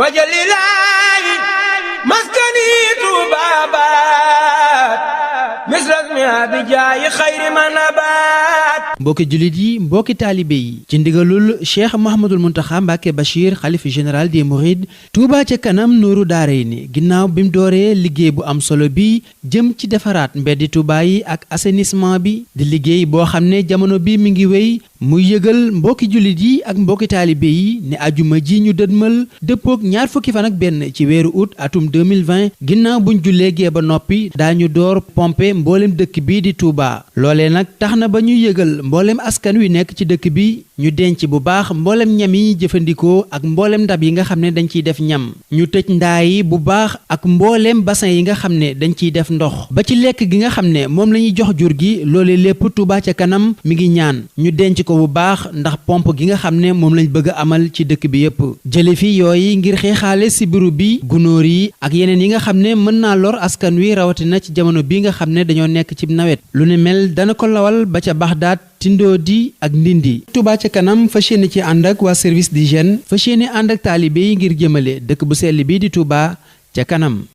wajalilaahi maskani tuubaabaat misrasmi abijaayi xayri manabaat. mbokki jullit yi mbokki taalibe yi ci ndigalul cheikh Mouhamadul Mountakha Mbacké Bachir xalif général des Mourides Touba ca kanam nooru daarayni ginnaaw bi mu dooree liggéey bu am solo bi jëm ci defaraat mbeddi Touba yi ak assainissement bi di liggéey boo xam ne jamono bi mi ngi wéy muy yëgal mbokki jullit yi ak mbokki taalibe yi ne ajuma ji ñu dëdmal dëppook ñaar fukki fan ak benn ci weeru août atum 2020 ginnaaw buñ jullee gee ba noppi daañu door pompe mboolem dëkk bi di Touba loolee nag tax na ba ñu yëgal mboolem askan wi nekk ci dëkk bi ñu denc bu baax mboolem ñam yi jëfandikoo ak mboolem ndab yi nga xam ne dañ ciy def ñam ñu tëj ndaa yi bu baax ak mboolem bassin yi nga xam ne dañ ciy def ndox ba ci lekk gi nga xam ne moom la ñuy jox jur gi loolee lépp Touba ca kanam mi ngi ñaan ñu denc ko bu baax ndax pompe gi nga xam ne moom lañ bëgg a amal ci dëkk bi yépp jële fi yooyu ngir xeexaale sibiru bi gunóor yi ak yeneen yi nga xam ne mën naa lor askan wi rawatina ci jamono bi nga xam ne dañoo nekk ci nawet lu ne mel dana ko lawal ba ca Baxdaat Tindoodi ak Ndindi. Touba ca kanam fas yéene ci ànd ak waa service d'hygiène fas yéene ànd ak taalibe yi ngir jëmale dëkk bu sell bi di Touba ca kanam.